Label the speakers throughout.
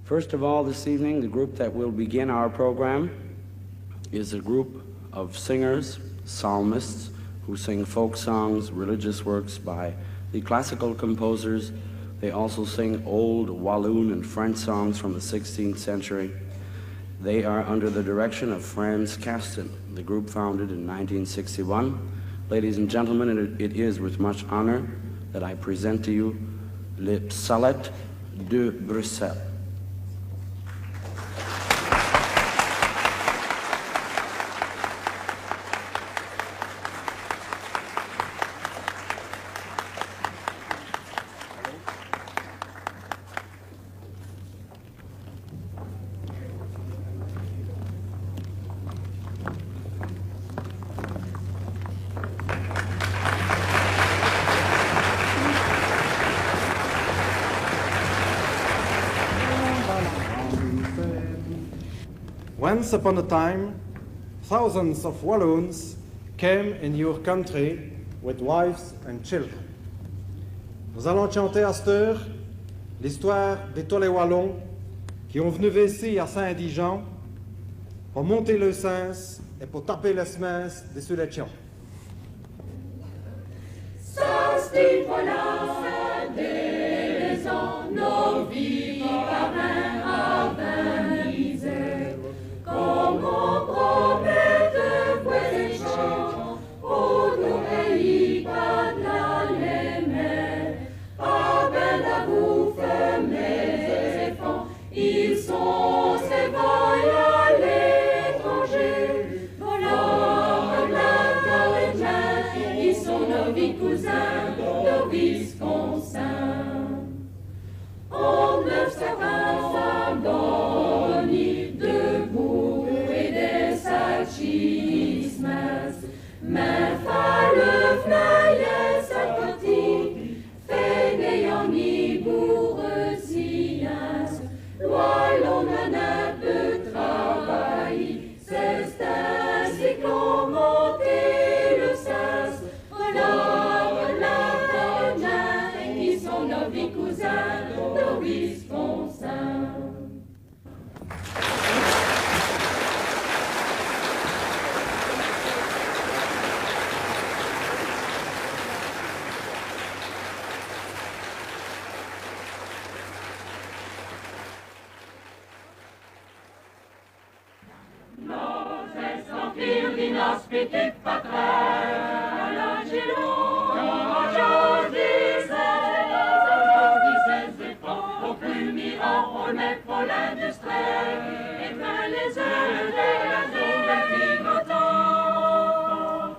Speaker 1: First of all, this evening, the group that will begin our program is a group of singers, psalmists, who sing folk songs, religious works by the classical composers. They also sing old Walloon and French songs from the 16th century. They are under the direction of Franz Kasten, the group founded in 1961. Ladies and gentlemen, it is with much honor that I present to you Les Psalettes de Bruxelles.
Speaker 2: Once upon a time, thousands of Walloons came in your country with wives and children. Nous allons chanter à cette heure l'histoire de tous les Wallons qui ont venu ici à Saint-Dijon pour monter le sens et pour taper les semences des Sulétions.
Speaker 3: Nos vies par un misère, comme on promet de voies chants, pour nous pays pas de la mer, pas ben à vous mes enfants, ils sont ces voyages à l'étranger, voleurs, la ils sont nos vies cousins, nos Visconsins. On observe un Famboni debout et des sachismes, mais fa le fnaille sa petite, fainéant ni bourresiens, l'on n'a peu travail, c'est ainsi qu'on monte le sens, voilà, qui sont nos vies cousins. Visconsins. Nos esempires d'inhospité patraire, l'angelo, on met pour l'industrie, et plein les œufs de la zone climatant.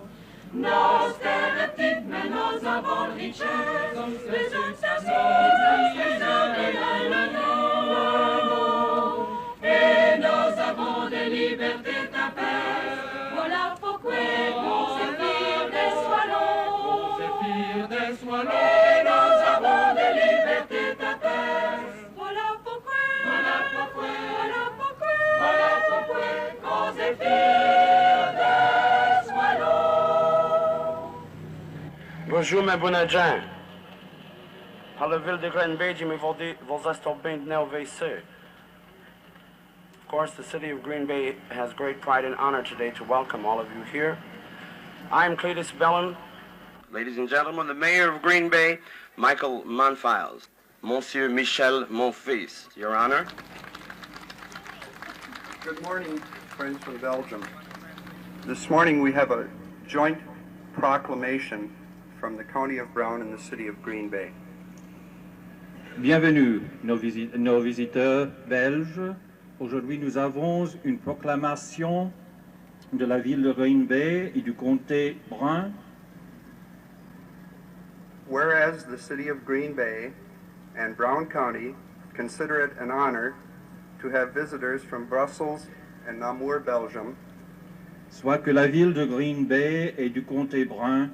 Speaker 3: Nos stéréotypes, mais nos avons richesse, les uns s'associent, les uns et le nom. Et nous avons des libertés tapées, voilà pourquoi on s'effire des soilons. Et nous avons des libertés tapées.
Speaker 1: Bonjour, mes bons gens. Par la ville de Green Bay, vos bien VC. Of course, the city of Green Bay has great pride and honor today to welcome all of you here. I'm Cletus Bellin. Ladies and gentlemen, the mayor of Green Bay, Michael Monfiles. Monsieur Michel Monfils, Your Honor.
Speaker 4: Good morning, friends from Belgium. This morning we have a joint proclamation from the County of Brown and the City of Green Bay.
Speaker 5: Bienvenue, nos visiteurs belges. Aujourd'hui, nous avons une proclamation de la ville de Green Bay et du comté Brun.
Speaker 4: Whereas the City of Green Bay and Brown County consider it an honor to have visitors from Brussels and Namur, Belgium.
Speaker 5: Soit que la ville de Green Bay et du comté Brun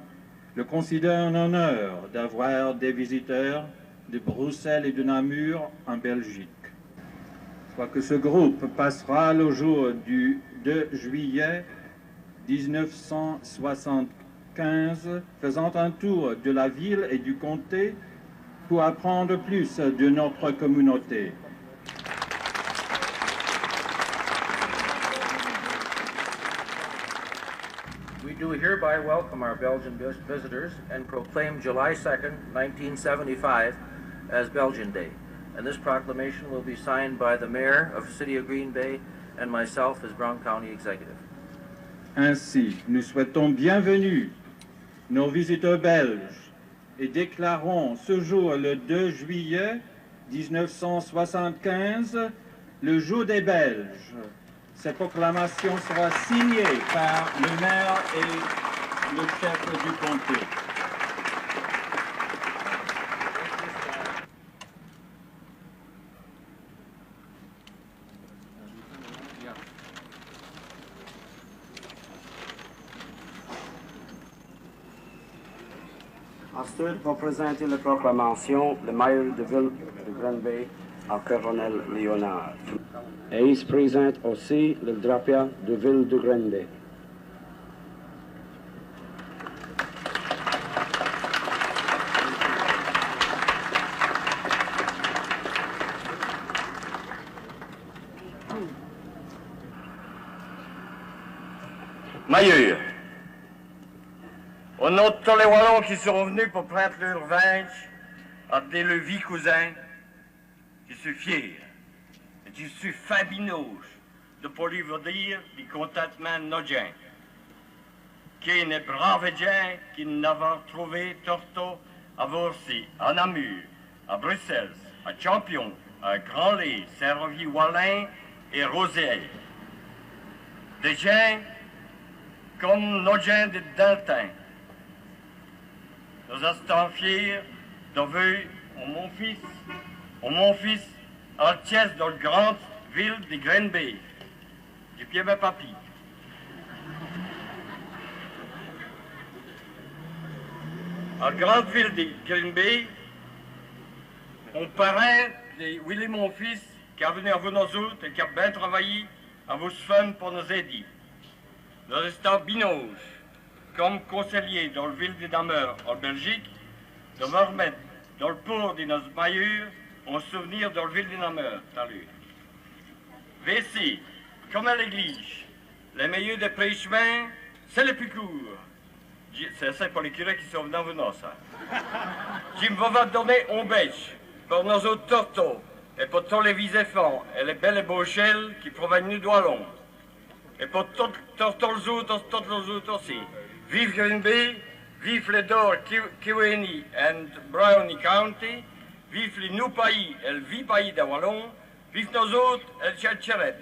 Speaker 5: le considèrent un honneur d'avoir des visiteurs de Bruxelles et de Namur en Belgique. Soit que ce groupe passera le jour du 2 juillet 1975 faisant un tour de la ville et du comté pour apprendre plus de notre communauté.
Speaker 6: We do hereby welcome our Belgian visitors and proclaim July 2nd, 1975 as Belgian Day. And this proclamation will be signed by the Mayor of the City of Green Bay and myself as Brown County Executive.
Speaker 5: Ainsi, nous souhaitons bienvenue nos visiteurs belges et déclarons ce jour, le 2 juillet 1975, le jour des Belges. Cette proclamation sera signée par le maire et le chef du comté.
Speaker 1: Ensuite, va présenter la proclamation le maire de ville de Green Bay, à Colonel Léonard. Et il se présente aussi le drapeau de ville de Green Bay.
Speaker 7: Mailleur, au nom de tous les Wallons qui sont venus pour prendre leur revanche, à des levis cousins, je suis fier et je suis fabineux de pouvoir vous dire du contentement de nos gens, qui est une brave gens qui n'avons trouvé Torto à Vorsi, à Namur, à Bruxelles, à Champion, à Grand-Lay, Servie-Wallin et Rosé. Des gens comme nos gens de Daltin. Nous sommes fiers d'avoir mon fils, Altiès dans la grande ville de Green Bay, du pied de papy. À la grande ville de Green Bay, on parrain de Willy, mon fils, qui est venu à vous nous autres et qui a bien travaillé à vos femmes pour nous aider. Nous restons binômes, comme conseillers dans la ville de Namur, en Belgique, de me remettre dans le port de nos maillures en souvenir dans la ville de Namur, salut. VC, comme à l'église, les meilleurs des pré-chemins, c'est les plus courts. C'est ça pour les curés qui sont venus vous nous, ça. Je vais donner un bêche pour nos autres tortos et pour tous les viséfants et les belles ébauchelles qui proviennent de Wallon. Et pour tous les autres aussi. Vive Green Bay, vive les Dor, Kiweni and Brownie County, vive les nous pays et le vie pays de Wallon, vive nos autres et le Tchatchéret.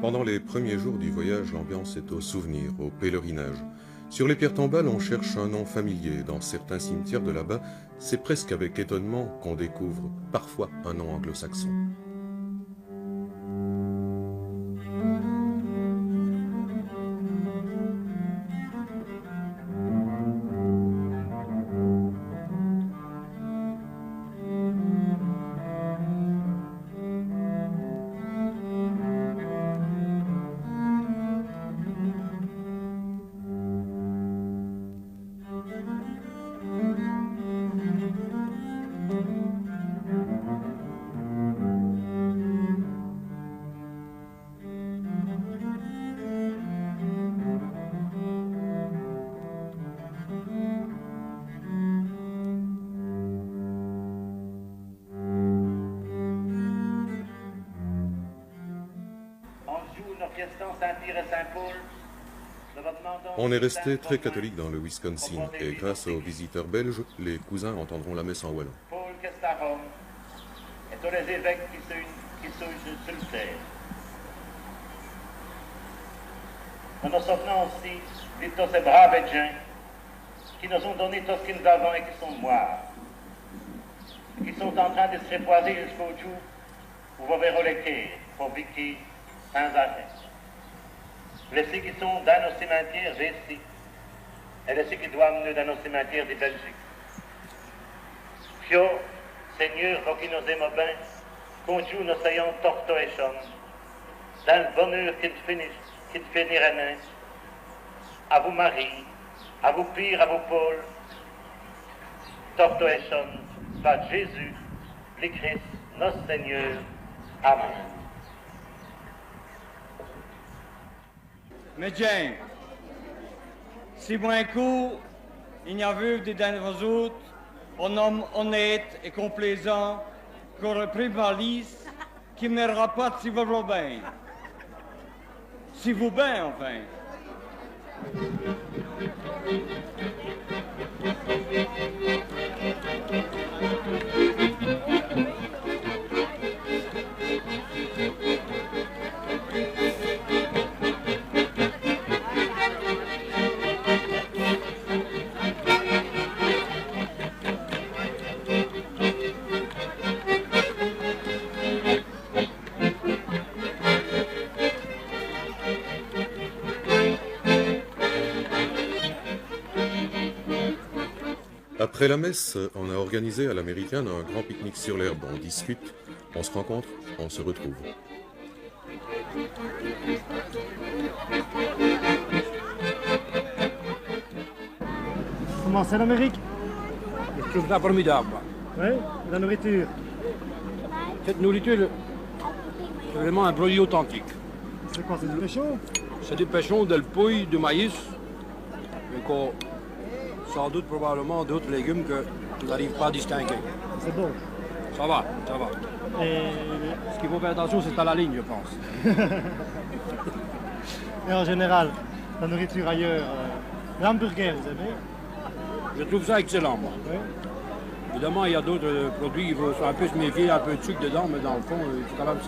Speaker 8: Pendant les premiers jours du voyage, l'ambiance est au souvenir, au pèlerinage. Sur les pierres tombales, on cherche un nom familier. Dans certains cimetières de là-bas, c'est presque avec étonnement qu'on découvre parfois un nom anglo-saxon. On est resté très catholique dans le Wisconsin et grâce aux visiteurs belges, les cousins entendront la messe en wallon.
Speaker 7: Paul Kestarom et tous les évêques qui sont sur terre. Nous nous souvenons aussi de tous ces braves gens qui nous ont donné tout ce que nous avons et qui sont morts.
Speaker 9: qui sont en train de se reposer jusqu'au jour où vous verrez le cœur pour Vicky sans arrêt. Laissez qui sont dans nos cimetières ici, et laissez qui doivent venir dans nos cimetières de Belgique. Pio, Seigneur, pour qui nous aimons bien, qu'un jour nous soyons torto et chôme, dans le bonheur qui te finira nain, à vous Marie, à vous Pire, à vous Paul, torto et chôme, par Jésus, le Christ, notre Seigneur. Amen.
Speaker 7: Mais James, si moins coup, il n'y a vu des derniers autres, un homme honnête et complaisant, qui aurait pris ma liste, qui ne m'aidera pas si vous voulez bien. Si vous bien, enfin.
Speaker 8: Après la messe, on a organisé à l'américaine un grand pique-nique sur l'herbe. On discute, on se rencontre, on se retrouve.
Speaker 2: Comment c'est l'Amérique?
Speaker 10: Je trouve ça formidable.
Speaker 2: Oui, la nourriture.
Speaker 10: Cette nourriture, c'est vraiment un produit authentique.
Speaker 2: C'est quoi, c'est du péchon?
Speaker 10: C'est des pêchons, de pouille, de maïs, et qu'on, sans doute probablement d'autres légumes que tu n'arrives pas à distinguer.
Speaker 2: C'est bon.
Speaker 10: Ça va, ça va.
Speaker 2: Et,
Speaker 10: Ce qu'il faut faire attention, c'est à la ligne, je pense.
Speaker 2: et en général, la nourriture ailleurs, l'hamburger, vous aimez?
Speaker 10: Je trouve ça excellent, moi.
Speaker 2: Oui.
Speaker 10: Évidemment, il y a d'autres produits, il faut un peu se méfier, un peu de sucre dedans, mais dans le fond, il faut quand même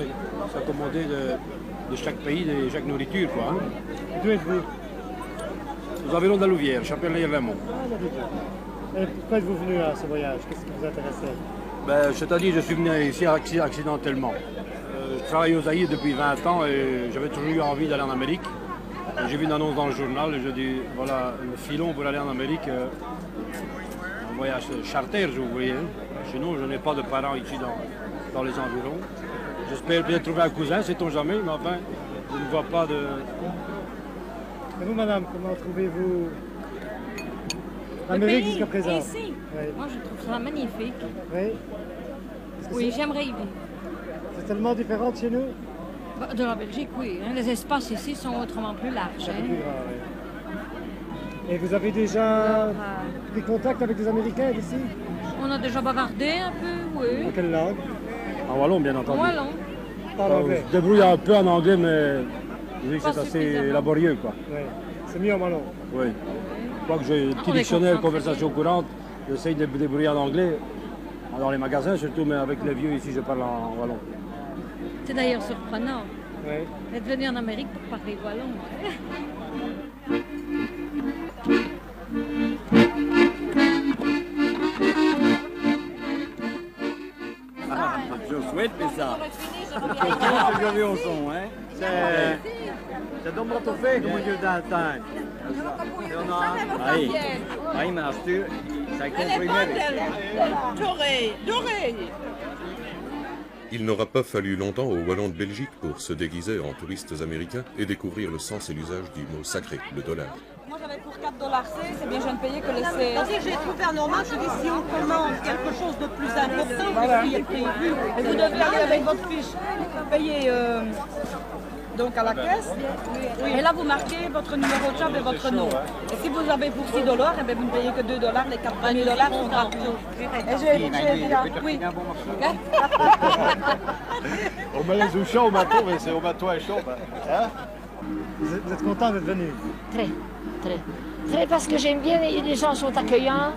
Speaker 10: s'accommoder de chaque pays, de chaque nourriture, quoi. Hein.
Speaker 2: D'où êtes-vous?
Speaker 10: Nous environs de la Louvière, Chapelle-les-Raymond.
Speaker 2: Et pourquoi êtes-vous venu à ce voyage? Qu'est-ce qui vous intéressait?
Speaker 10: Ben, c'est-à-dire, je suis venu ici accidentellement. Je travaille aux Zaïre depuis 20 ans et j'avais toujours eu envie d'aller en Amérique. J'ai vu une annonce dans le journal et je dis, voilà, le filon pour aller en Amérique, un voyage charter, vous voyez. Sinon, je n'ai pas de parents ici dans les environs. J'espère bien trouver un cousin, sait-on jamais, mais enfin, je ne vois pas de...
Speaker 2: Et vous, madame, comment trouvez-vous l'Amérique jusqu'à présent?
Speaker 11: Ici,
Speaker 2: oui.
Speaker 11: Moi, je trouve ça magnifique.
Speaker 2: Oui,
Speaker 11: Oui, j'aimerais y vivre.
Speaker 2: c'est tellement différent de chez nous?
Speaker 11: De la Belgique, oui. Hein. Les espaces ici sont autrement plus larges.
Speaker 2: C'est
Speaker 11: Hein.
Speaker 2: plus grand, oui. Et vous avez déjà pris contact avec des Américains d'ici?
Speaker 11: On a déjà bavardé un peu, oui.
Speaker 2: En quelle langue?
Speaker 10: En wallon, bien entendu.
Speaker 11: En wallon.
Speaker 2: Pas en anglais?
Speaker 10: Je débrouille un peu en anglais, mais je dis que
Speaker 11: Pas
Speaker 10: c'est assez
Speaker 11: suffisamment.
Speaker 10: laborieux, quoi.
Speaker 2: Oui, c'est mieux en wallon.
Speaker 10: Oui. Je crois que j'ai un petit
Speaker 11: On est
Speaker 10: dictionnaire,
Speaker 11: concentré.
Speaker 10: conversation courante. J'essaye de me débrouiller en anglais, dans les magasins surtout, mais avec les vieux ici, je parle en wallon.
Speaker 11: C'est d'ailleurs surprenant
Speaker 2: Oui.
Speaker 11: d'être venu en Amérique pour parler wallon. Hein.
Speaker 7: Je souhaite, mais ça.
Speaker 12: C'est donc wat fait comme Dieu dans le temps.
Speaker 7: Aí, mas tu, ça comprimé.
Speaker 8: Il n'aura pas fallu longtemps aux Wallons de Belgique pour se déguiser en touristes américains et découvrir le sens et l'usage du mot sacré, le dollar.
Speaker 13: Moi j'avais pour 4$ c'est bien jeune payé que laisser. J'ai trouvé un normal, je dis si on commande quelque chose de plus important que ce qui est prévu, et vous devez aller avec votre fiche, payer donc à la caisse, et là vous marquez votre numéro de chambre et votre nom. Et si vous avez pour 6$, eh bien, vous ne payez que 2$, les 4 premiers dollars sont gratuits. Et j'ai dit là, oui.
Speaker 12: On met les chaud au bateau, mais c'est au bateau à chaud. Hein?
Speaker 2: Vous êtes content d'être venu?
Speaker 14: Très, très. Très parce que j'aime bien, les gens sont accueillants,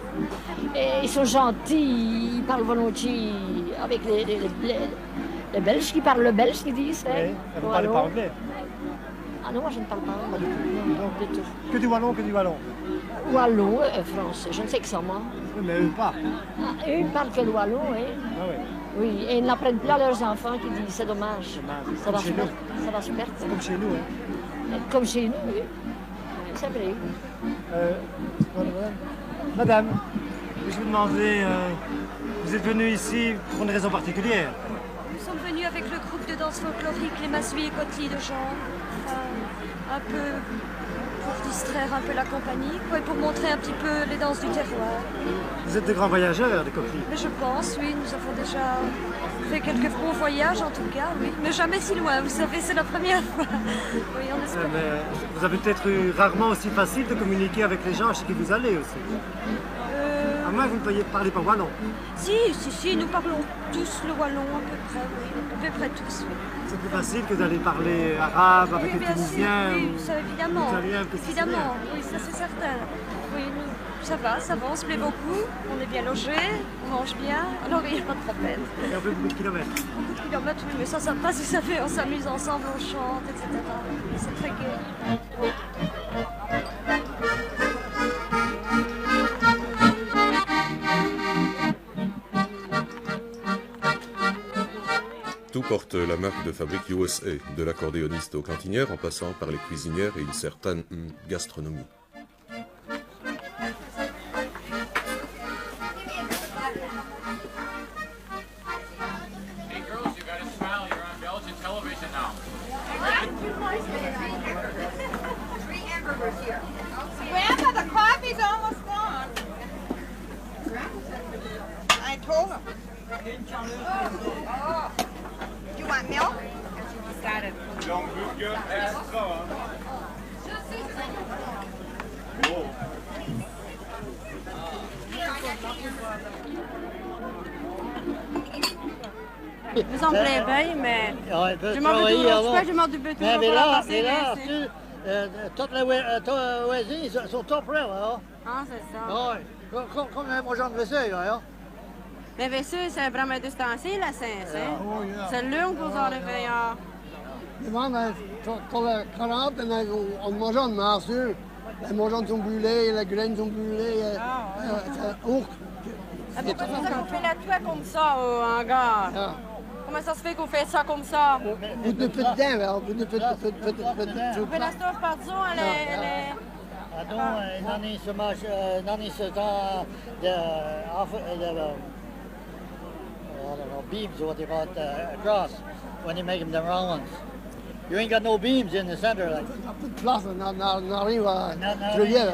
Speaker 14: et ils sont gentils, ils parlent volontiers avec les Belges qui parlent le belge, qu'ils disent.
Speaker 2: Oui, vous ne parlez pas anglais?
Speaker 14: Ah non, moi je ne parle pas.
Speaker 12: Pas du tout.
Speaker 14: Du tout.
Speaker 12: Que du wallon, que du wallon.
Speaker 14: Wallon, français, je ne sais que ça moi.
Speaker 12: Oui, mais eux pas.
Speaker 14: Ah, eux, ils parlent que le wallon, oui.
Speaker 12: Ah oui.
Speaker 14: Oui, et ils n'apprennent plus à leurs enfants qui disent c'est dommage. Ça va,
Speaker 12: Comme chez
Speaker 14: super,
Speaker 12: nous.
Speaker 14: ça va super.
Speaker 12: C'est comme chez nous. Hein.
Speaker 14: Comme chez nous, oui. C'est vrai.
Speaker 12: Madame, je vous demandais, vous êtes venue ici pour une raison particulière?
Speaker 15: Nous sommes venus avec le groupe de danse folklorique Les Massuis et Cotelis de Jean, un peu pour distraire un peu la compagnie, quoi, et pour montrer un petit peu les danses du terroir.
Speaker 12: Vous êtes de grands voyageurs, des coquilles.
Speaker 15: Mais je pense, oui, nous avons déjà fait quelques bons voyages en tout cas, oui, mais jamais si loin, vous savez, c'est la première fois. Oui, on espère.
Speaker 12: Mais vous avez peut-être eu rarement aussi facile de communiquer avec les gens chez qui vous allez aussi. À moins que vous ne parlez pas wallon.
Speaker 15: Si, nous parlons tous le wallon à peu près, oui, à peu près tous, oui.
Speaker 12: C'est plus facile que d'aller parler arabe avec les
Speaker 15: bien sûr,
Speaker 12: Tunisiens
Speaker 15: oui,
Speaker 12: ou
Speaker 15: ça, évidemment,
Speaker 12: Italiens,
Speaker 15: évidemment, oui, ça c'est certain. Oui, nous, ça va, on se plaît beaucoup, on est bien logés, on mange bien, alors il n'y a pas de problème.
Speaker 12: Et on fait beaucoup de kilomètres.
Speaker 15: Beaucoup de kilomètres, oui, mais ça passe, vous savez, on s'amuse ensemble, on chante, etc. C'est très gai.
Speaker 8: Tout porte la marque de fabrique USA, de l'accordéoniste aux cantinières en passant par les cuisinières et une certaine gastronomie.
Speaker 16: Hey girls, you gotta smile, you're on Belgian television now.
Speaker 3: 3 hamburgers here. Grandma, the coffee's almost gone. I told him. Oh. Do you want milk? Got it.
Speaker 16: Don't move your ass on.
Speaker 13: Vous en plaît bien, mais je m'en veux je m'en veux toujours pour la passer.
Speaker 17: Toutes les voisins sont tout prêts, là.
Speaker 13: Ah, c'est ça.
Speaker 17: Oui, comme les gens de vaisselle, là.
Speaker 13: Mais vaisselle, c'est vraiment distancié, la séance, hein? C'est long pour s'en réveiller.
Speaker 17: Men tot de kranaten en onmazan master. En mazan som bulé, la graine som bulé, ook.
Speaker 13: Pourquoi vous faites la toile comme ça au hangar? Comment ça se fait qu'on fait ça comme ça?
Speaker 17: Vous ne faites rien, wel. Vous ne faites
Speaker 13: Mais la stove, pardon, elle est...
Speaker 17: Dan is het beams, what they call it, across, when you make them the round ones. You ain't got no beams in the center, like. Place n'arrive très bien.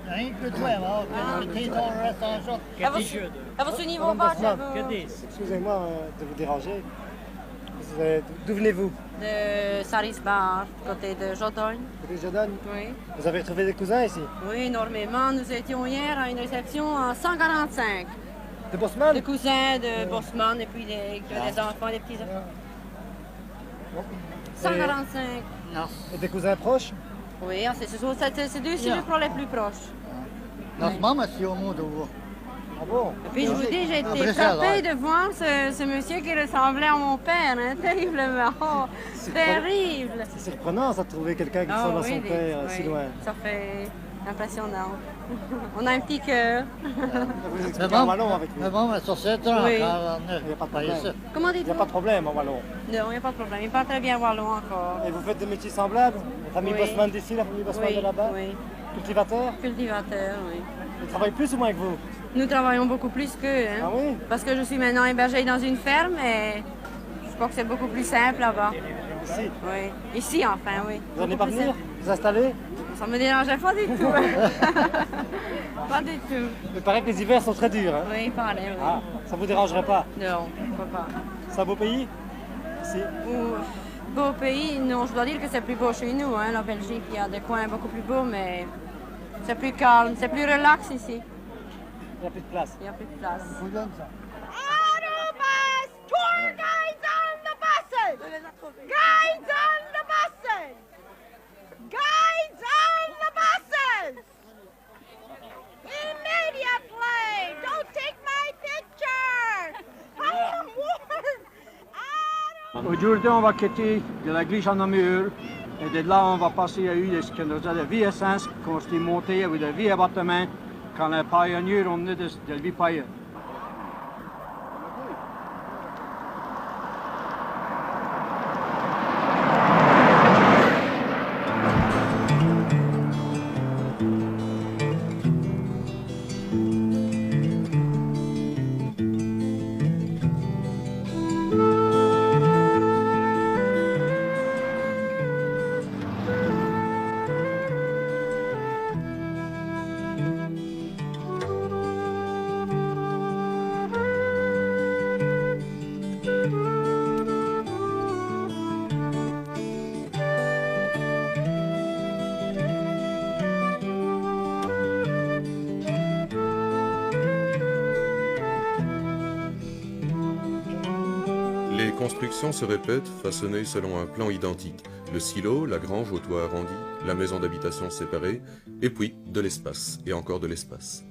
Speaker 17: Rien que toi, le reste en short.
Speaker 13: À votre niveau bas,
Speaker 12: Excusez-moi de vous déranger. D'où venez-vous?
Speaker 13: De Sarisbar, côté de Jodogne.
Speaker 12: Côté de Jodogne?
Speaker 13: Oui.
Speaker 12: Vous avez trouvé des cousins ici?
Speaker 13: Oui, énormément. Nous étions hier à une réception en 145.
Speaker 12: De Bosman?
Speaker 13: De cousins de Bosman et puis des enfants, des petits enfants. 145.
Speaker 12: Et des cousins proches?
Speaker 13: Oui, c'est deux pour les plus proches.
Speaker 17: Notre maman, c'est au monde.
Speaker 12: Ah bon?
Speaker 13: Et puis je vous dis, j'ai été frappée de voir ce monsieur qui ressemblait à mon père, hein, terriblement. Oh, terrible!
Speaker 12: C'est surprenant ça de trouver quelqu'un qui ressemble à son père si loin.
Speaker 13: Ça fait impressionnant. On a un petit cœur.
Speaker 12: Vous expliquez en wallon avec nous?
Speaker 17: Mais bon, sur 7 ans,
Speaker 13: oui.
Speaker 12: Il n'y a pas de problème.
Speaker 13: Comment dites-vous?
Speaker 12: Il n'y a pas de problème en wallon.
Speaker 13: Non, il n'y a pas de problème. Il parle très bien wallon encore.
Speaker 12: Et vous faites des métiers semblables? La famille Bosman d'ici, la famille Bosman de là-bas?
Speaker 13: Oui.
Speaker 12: Cultivateur?
Speaker 13: Cultivateur, oui.
Speaker 12: Ils travaillent plus ou moins que vous?
Speaker 13: Nous travaillons beaucoup plus qu'eux. Hein?
Speaker 12: Ah oui?
Speaker 13: Parce que je suis maintenant hébergée dans une ferme et je crois que c'est beaucoup plus simple là-bas.
Speaker 12: Ici?
Speaker 13: Oui. Ici, enfin, oui.
Speaker 12: Vous n'allez pas venir? Vous installer?
Speaker 13: Ça me dérangeait pas du tout. Pas du tout.
Speaker 12: Il paraît que les hivers sont très durs. Hein?
Speaker 13: Oui, il paraît, oui.
Speaker 12: Ah, ça vous dérangerait pas?
Speaker 13: Non, pourquoi pas.
Speaker 12: C'est un beau pays? Ici?
Speaker 13: Beau pays, non, je dois dire que c'est plus beau chez nous. Hein, la Belgique, il y a des coins beaucoup plus beaux, mais c'est plus calme, c'est plus relax ici.
Speaker 12: Il n'y a plus de place.
Speaker 13: Il n'y a plus de place.
Speaker 3: Autobus! Tour guides on the buses! Guides on the buses! Guides on the buses! Immediately! Don't take my picture!
Speaker 10: Aujourd'hui, on va quitter de l'église en Namur Et de là, on va passer à ce qu'on appelle la via Sens, qu'on s'est monté avec la via bâtiment quand les pionniers ont venu de la vie païenne.
Speaker 8: Les constructions se répètent, façonnées selon un plan identique. Le silo, la grange au toit arrondi, la maison d'habitation séparée, et puis de l'espace, et encore de l'espace.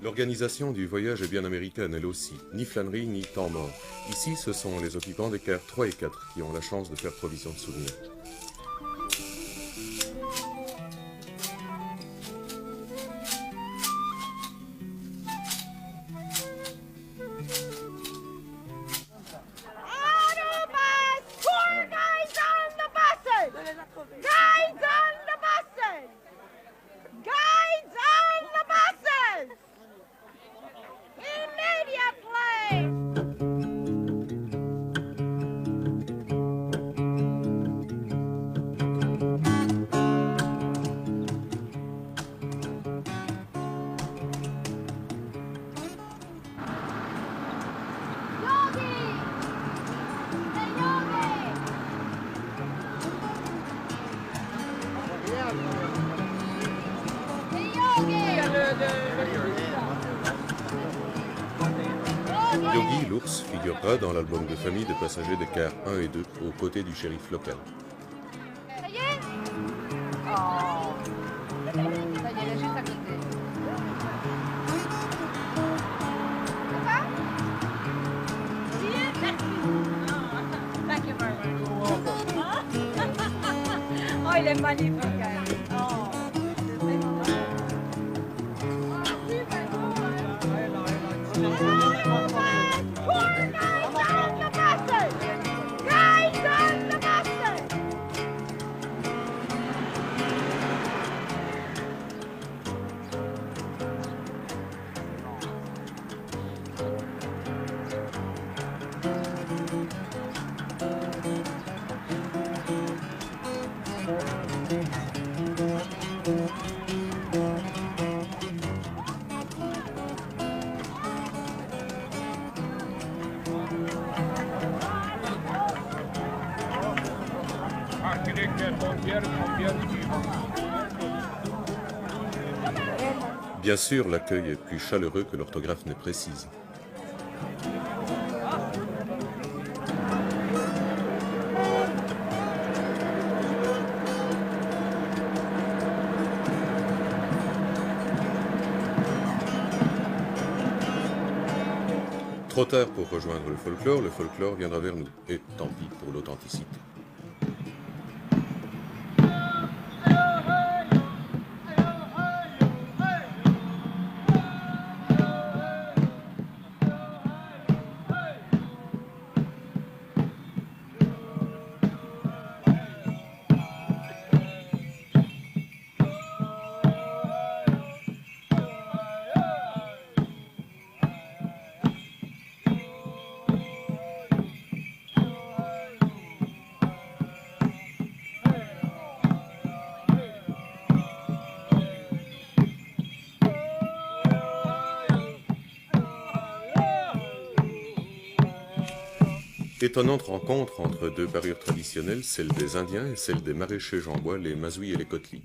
Speaker 8: L'organisation du voyage est bien américaine, elle aussi. Ni flânerie, ni temps mort. Ici, ce sont les occupants des cars 3 et 4 qui ont la chance de faire provision de souvenirs. Yogi, l'ours, figurera dans l'album de famille de passagers de cars 1 et 2 aux côtés du shérif local.
Speaker 3: Ça y est? Oh. Ça y est, elle est juste à côté. Ça va? Merci. Thank you very much. Oh, il est magnifique. Oh.
Speaker 8: Bien sûr, l'accueil est plus chaleureux que l'orthographe n'est précise. Trop tard pour rejoindre le folklore viendra vers nous, et tant pis pour l'authenticité. Étonnante rencontre entre deux parures traditionnelles, celle des Indiens et celle des maraîchers jambois, les Mazouis et les Kotli.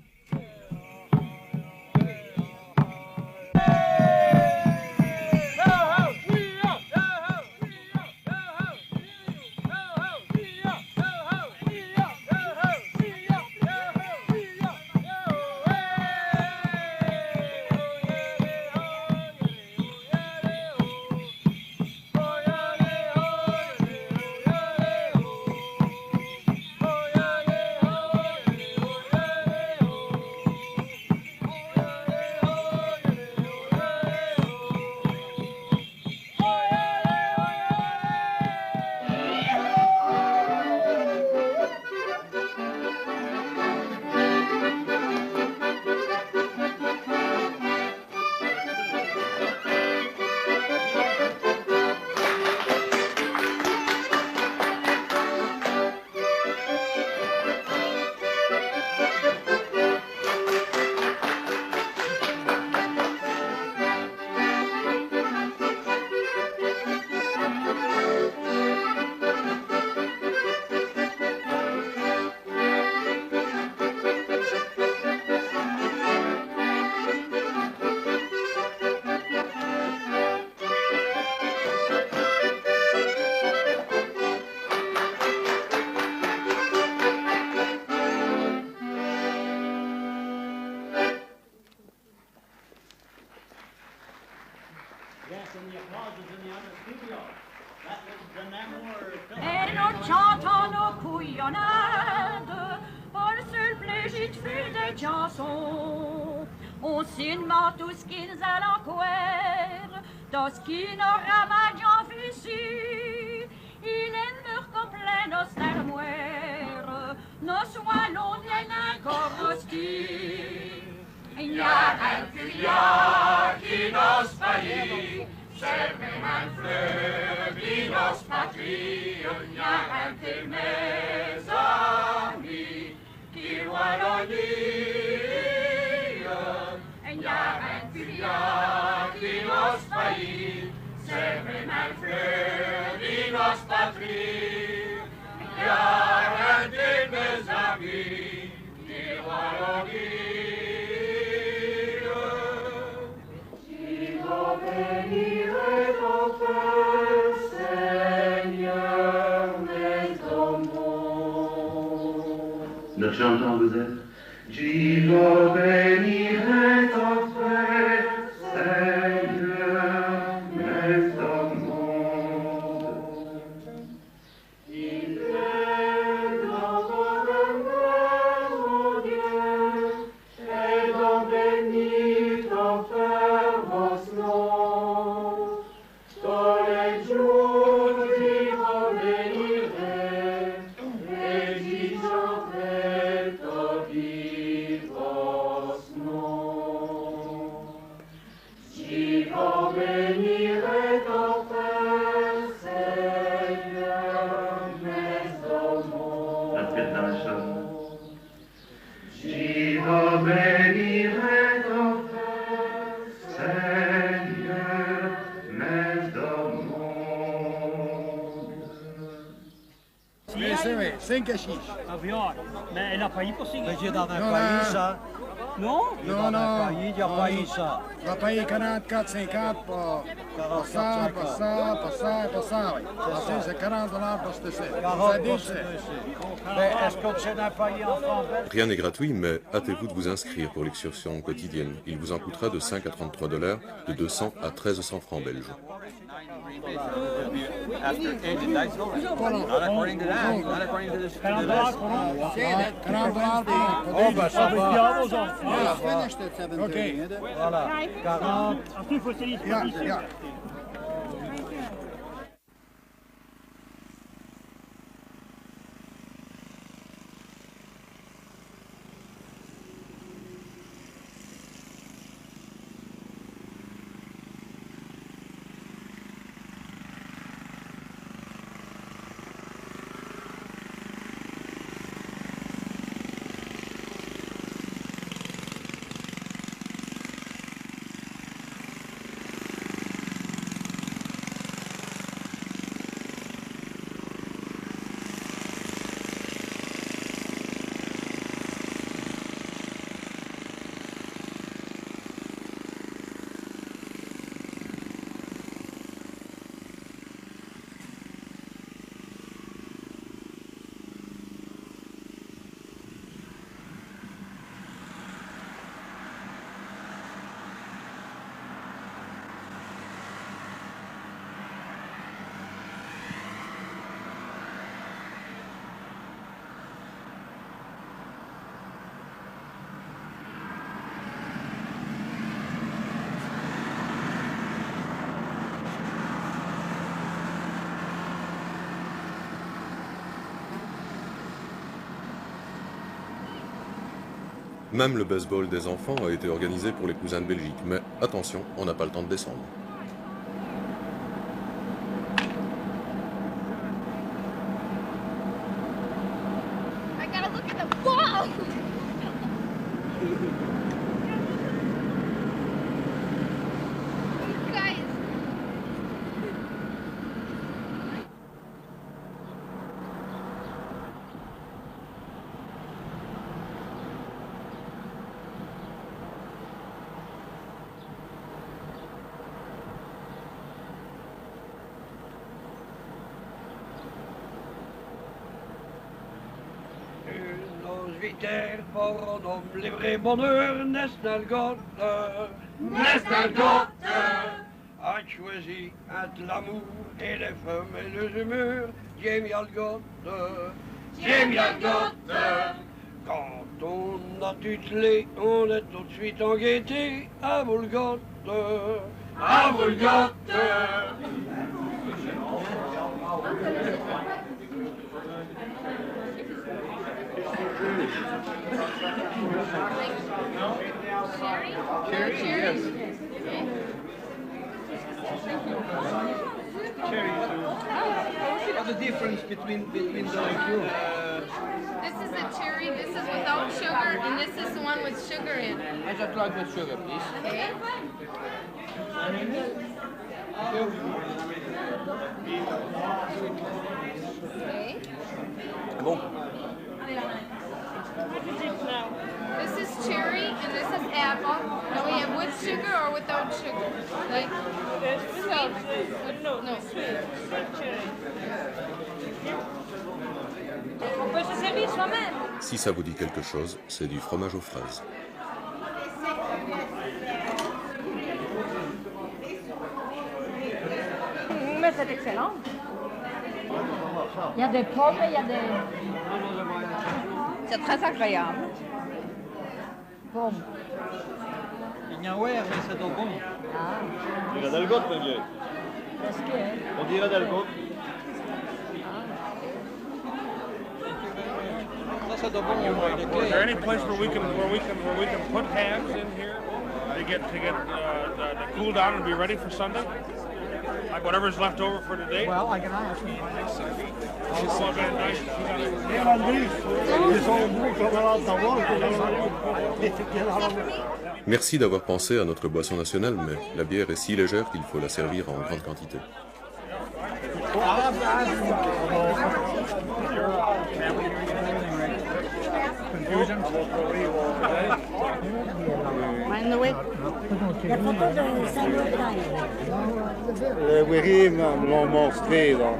Speaker 3: Et nous chantons nos couillonnades, pour le seul plaisir de faire des chansons. On cinéma tout ce qu'ils allaient en couer, dans ce qui n'aura pas d'en ici. Il est mûr comme plein nos sermoires, nos soins l'on est encore hostile. Il y a un cuillard qui n'ose faillir, c'est même un fleuve qui n'ose pas crier. Il y a un de mes amis qui voit l'on dit. Il y a un cuillard qui n'ose faillir, c'est même un fleuve qui n'ose pas crier. Il y a un de mes amis qui voit l'on dit. Bénirai ton Père, Seigneur, mes amours.
Speaker 18: Notre chantant vous êtes.
Speaker 3: Dieu bénirai ton Père, Seigneur, mes amours. Il est dans ton demeure, mon Dieu, et d'en bénir ton Père, vos noms. Dans les jours d'y bénirai, et j'y chanterai ton vivant nom. J'y bénirai ton Père, Seigneur, mes amours.
Speaker 18: Répète dans la chambre.
Speaker 3: J'y bénirai ton Père, Seigneur, mes amours.
Speaker 19: Cinq à 6.
Speaker 20: Ah, viande. Mais elle a payé pour 5
Speaker 19: Mais j'ai dans un pays, ça.
Speaker 20: Non?
Speaker 19: Non, non.
Speaker 20: Il y a payé ça.
Speaker 19: On va payer 44, 50 pour ça, pour ça, pour ça, pour ça, oui. C'est 40 $ pour ce set.
Speaker 20: 40 pour ce Mais est-ce que c'est un payé en France?
Speaker 8: Rien n'est gratuit, mais hâtez-vous de vous inscrire pour l'excursion quotidienne. Il vous en coûtera de 5 à 33 $, de 200 à 1300 francs belges.
Speaker 16: After 8 days, not according to that, not according to this.
Speaker 19: 40 $.
Speaker 20: Oh, ben ça va.
Speaker 19: OK.
Speaker 20: Voilà. 40.
Speaker 19: Il faut se lire.
Speaker 8: Même le baseball des enfants a été organisé pour les cousins de Belgique. Mais attention, on n'a pas le temps de descendre.
Speaker 3: I gotta look at the ball! You guys.
Speaker 7: Nos viter voor om livrer bonheur, Nesnel Gotte. Nesnel Gotte a choisi entre l'amour et les femmes et les humeurs. Jamie Gotte, Jamie Gotte. Quand on a tutelé, on est tout de suite en gaieté. À vous le Gotte, à vous le Gotte.
Speaker 3: Cherry? Cherry?
Speaker 21: What's the difference between those two?
Speaker 22: This is a cherry, this is without sugar, and this is the one with sugar in.
Speaker 21: I just like the sugar, please.
Speaker 22: Okay. Okay.
Speaker 21: Bon.
Speaker 22: This is cherry and this is apple. Now we have with sugar or without sugar? Like sweet? No, sweet.
Speaker 13: On peut se servir soi-même.
Speaker 8: Si ça vous dit quelque chose, c'est du fromage aux fraises.
Speaker 13: Mais c'est excellent.
Speaker 14: Il y a des pommes et il y a des...
Speaker 13: C'est très agréable.
Speaker 14: Pommes.
Speaker 21: Il y a ouais, mais c'est donc bon.
Speaker 14: Ah.
Speaker 21: On dirait del Gotte, mon vieux.
Speaker 14: Qu'est-ce que c'est?
Speaker 21: On dirait del Gotte. Ça, c'est donc bon, on voit les clés.
Speaker 23: Is there any place where we can put hams in here to get the cool down and be ready for Sunday? Like whatever's left over for today?
Speaker 12: Well, I can ask.
Speaker 8: Merci d'avoir pensé à notre boisson nationale, mais la bière est si légère qu'il faut la servir en grande quantité.
Speaker 24: Les Wiri l'ont montré, donc.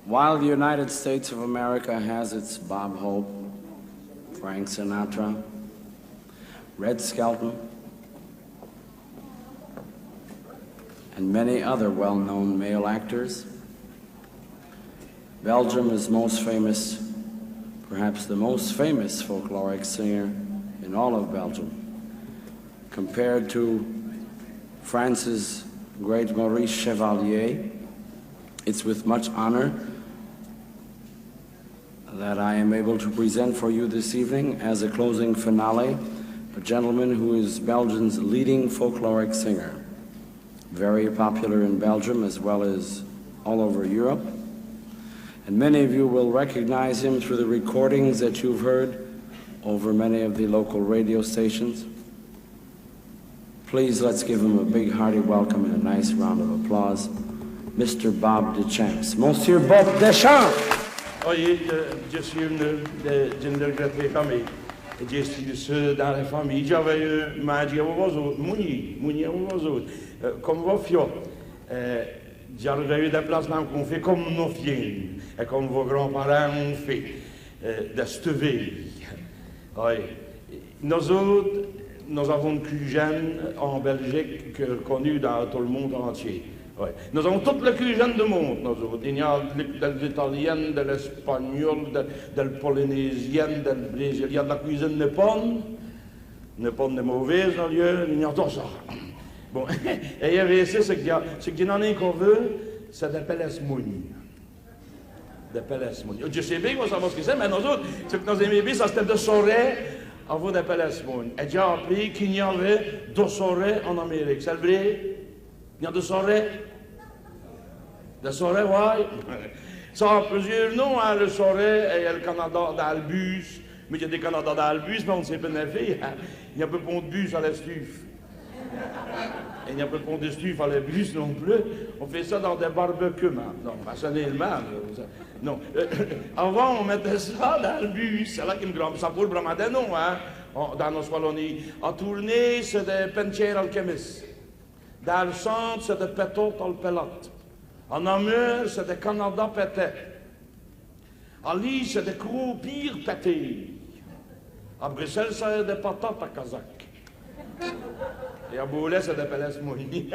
Speaker 1: While the United States of America has its Bob Hope, Frank Sinatra, Red Skelton, and many other well-known male actors, Belgium is most famous, perhaps the most famous folkloric singer in all of Belgium. Compared to France's great Maurice Chevalier, it's with much honor that I am able to present for you this evening as a closing finale, a gentleman who is Belgium's leading folkloric singer, very popular in Belgium as well as all over Europe. And many of you will recognize him through the recordings that you've heard over many of the local radio stations. Please let's give him a big hearty welcome and a nice round of applause. Mr. Bob Deschamps. Monsieur Bob Deschamps!
Speaker 25: Oui, je suis d'une grande famille. Je suis dans la famille. J'avais mangé avec vous autres, mouni avec vous autres, comme vos filles. J'avais eu des placements qu'on fait comme nos filles, et comme vos grands-parents ont fait, de cette vie. Oui. Nous autres, nous avons une jeunes en Belgique connue dans tout le monde entier. Ouais. Nous avons toute la cuisine du monde, nous autres. Il y a de l'italienne, de l'espagnol, de la polynésienne, de la brésilienne. Il y a de la cuisine nippone. Nippone de mauvaise, dans le lieu. Il y a tout ça. Bon, et il y avait ici, c'est qu'il y en a qu'on veut, c'est des pelesmouilles. Des pelesmouilles. Je sais bien qu'on sait pas ce que c'est, mais nous autres, ce que nous aimons bien, ça c'était de soirées avant des pelesmouilles. Et j'ai appris qu'il y avait 2 soirées en Amérique. C'est vrai? Il y a 2 soirées? Des soirées, oui. Ça a plusieurs noms, hein, le soirée, et il y a le Canada d'Albus. Mais il y a des Canada d'Albus, mais on ne sait pas fait. Hein. Il y a peu de bus à l'estuf. Et il n'y a pas de stuff à la bus non plus. On fait ça dans des barbecues, non, personnellement. Non. Avant, on mettait ça dans le bus. C'est là qu'il me grande. Ça pour le Bramadeno, hein, dans nos colonies. En tournée, c'est des penchères alchimistes. Dans le centre, c'est des pétotes al pelote. En Namur, c'est des Canada pétés. À Lille, c'est des croupirs pétés. À Bruxelles, c'est des patates à Kazakh. Et à Boulet, c'est des pelesmouilles.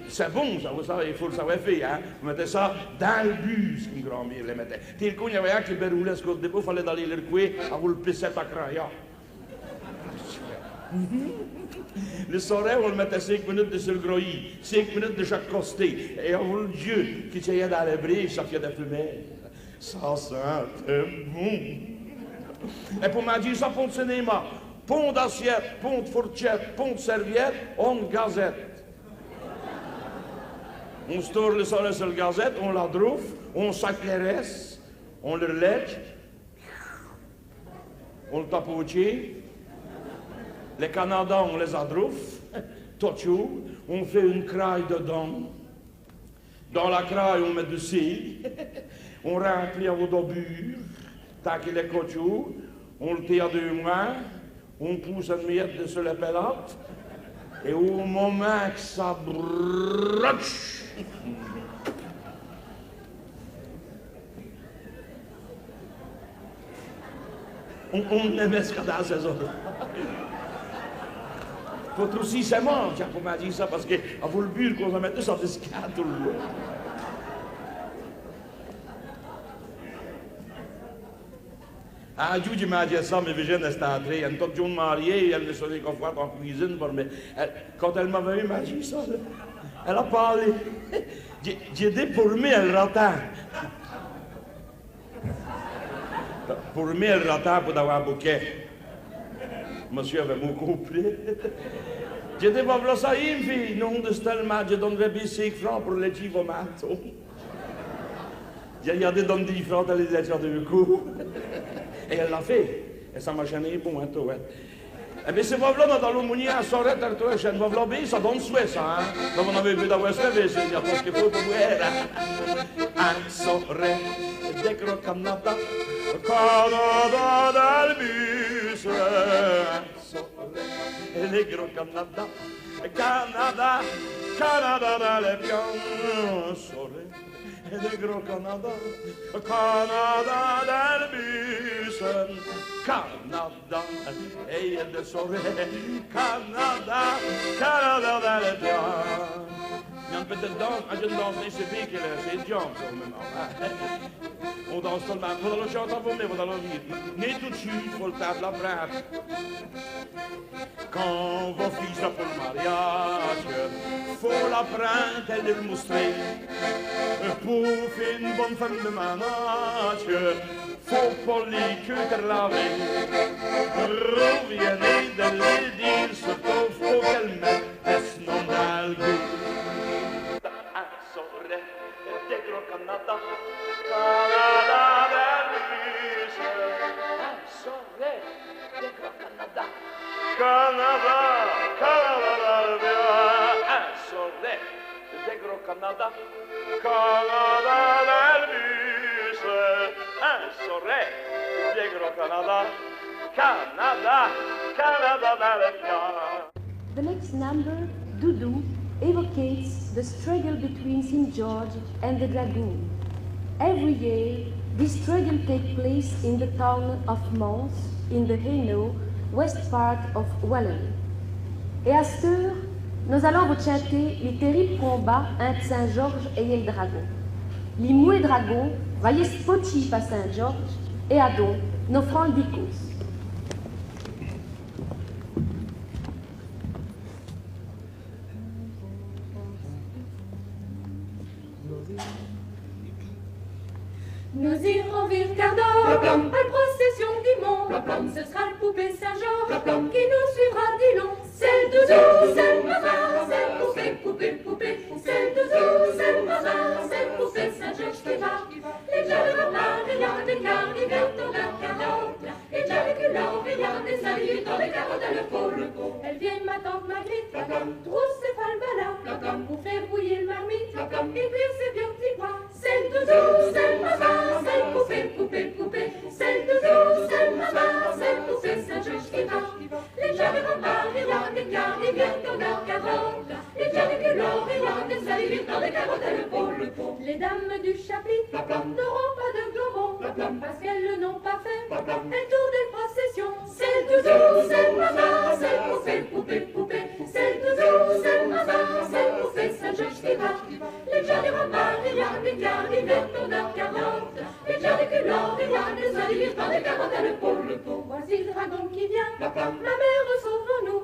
Speaker 25: C'est bon, ça, vous savez, il faut le savoir faire. Hein? Vous mettez ça dans le bus, comme grand-mère les mettait. Tel coup, il y avait un qui déroulait ce côté, il fallait aller le couer, à vous le pisser à craya. Le soir, on le mettait 5 minutes de sur le groillis, 5 minutes de chaque côté. Et on voit le Dieu qui essayait dans les briques, ça fait de fumée. Ça sent bon. Et pour m'a dit ça pour le cinéma. Pont d'assiette, pont de fourchette, pont de serviette, on gazette. On se tourne le soleil sur le gazette, on la drouffe, on s'accléresse, on le lèche, on le tape au pied. Les Canadiens, on les adrouffe, tout on fait une craille dedans. Dans la craille, on met du sel, on remplit à vos d'obure, tac les cochons, on le tire à 2 mois. On pousse une miette sur la pelote, et au moment que ça broche, on aimait ce que dans ces autres. Faut aussi, c'est mort, qu'on m'a dit ça, parce qu'à vous le but qu'on a mis ça fait tout le monde. Un jour, je m'a dit ça, mais Virginie est entrée. Elle est toute mariée, elle me sonnait confort en cuisine. Quand elle m'a vu, elle m'a dit ça. Elle a parlé. J'ai dit pour moi, elle ratait. Pour moi, elle ratait pour avoir un bouquet. Monsieur avait mon compris. J'ai dit, voilà ça, il me fait. Non, de tellement, je donnerais bien 5 francs pour les chives au manteau. J'ai regardé dans 10 francs, elle les a déjà 2 coups. Et elle l'a fait. Et ça m'a gêné bon, hein, toi. Eh bien, c'est pas là dans l'homonie, à soirée, toi, je ne vois pas bien, ça donne souhait, ça, hein. Donc, on avait vu dans West West, il y a pas ce qu'il faut pour vous, un soirée, des gros Canada, Canada d'Albus, un soirée, des gros Canada, Canada, Canada d'Albus, un soirée. De gros Canada, Canada d'Albus, Canada, et de soirée, Canada, Canada d'Albus. Il y a une petite danse, je danse, c'est bien qu'elle c'est John, ça, au moment. On danse seulement, vous allez le chanter pour moi, vous allez le vivre. Mais tout de suite, il faut le table la prendre. Quand vos filles sont pour le mariage, faut la prendre, elle le moustrer. Pour faire une bonne femme de ménage, faut pas les queues laver. Reviennez de les dire, surtout faut qu'elle mette ce nom d'algo. Un soirée, des gros Canada, Canada d'Albus. Un soirée, des gros Canada, Canada, Canada d'Albus. Un soirée, des gros Canada, Canada d'Albus. Un soirée, des gros Canada, Canada, Canada d'Albus.
Speaker 4: The next number, Doudou, evocates the struggle between St. George and the Dragoon. Every year, this struggle takes place in the town of Mons, in the Hainaut, west part of Wallonie. Et à cette heure, nous allons vous chanter les terribles combats entre Saint-Georges et le dragon. Les mouets dragons voyaient spochi par Saint-Georges et Adon, nos francs d'Icos.
Speaker 3: Nous irons vivre Cardor, à procession du monde. Ce sera le poupée Saint-Georges qui nous suivra du long. C'est le doudou, c'est le maman, c'est le poupée, poupée, poupée. C'est le doudou, c'est le maman, c'est le poupée Saint-Georges qui va. Les jeunes ramas, il y a des cartes, des vertes dans leur carotte. Les jeunes culottes, il y a des saluts dans les carottes à le pot. Elle vient ma tante Magritte, trousse ses falbalas, pour faire bouillir le marmite, et cuire ses vieux petits pois. C'est le doudou, c'est le maman, c'est le poupée, poupée, poupée. C'est le doudou, c'est le maman, c'est le poupée Saint-Georges qui va. Les jeunes ramas, il y a des cartes, des vertes dans leur carotte. Les jeunes culottes, il y a des saluts dans les carottes à le pot. Les dames du chapitre n'auront pas de globon, parce qu'elles n'ont pas fait un tour des processions. C'est le doudou, c'est le maman, c'est le poupée, poupée, poupée. C'est le doudou, c'est le maman, c'est le poupée Saint-Georges qui va. Les jeunes ramas, il y a des cartes, des vertes dans leur carotte. Les jeunes culottes, il y a des saluts dans les carottes à le pot. Voici le dragon qui vient, ma mère sauve-nous.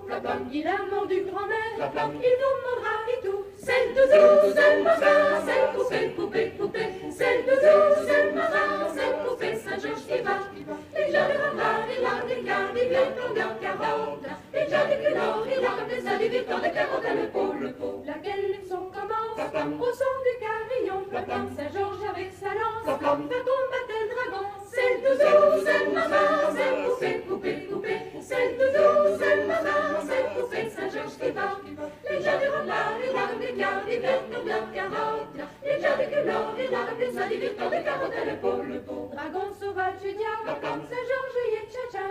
Speaker 3: Il a mordu grand-mère, il vous mordra et tout. C'est le doudou, c'est le maman, c'est le poupée, poupée, poupée. C'est le doudou, c'est le maman, c'est le poupée Saint-Georges qui va. Les jeunes ramas, il y a des cartes, des vertes dans leur carotte. Les jeunes culottes, il y a des saluts dans les carottes à le pot. Laquelle son commence, au son du carillon. Saint-Georges avec sa lance, va combattre le dragon. C'est le doudou, c'est le maman, c'est le poupée, poupée, poupée. C'est le doudou, c'est le maman, c'est le poupée Saint-Georges qui va. Les jeunes ramas, il y a des cartes, des vertes dans leur carotte. Les jeunes culottes, il y a des saluts dans les carottes à le pot. Dragon sauvage du diable, Saint-Georges y est tcha-tcha.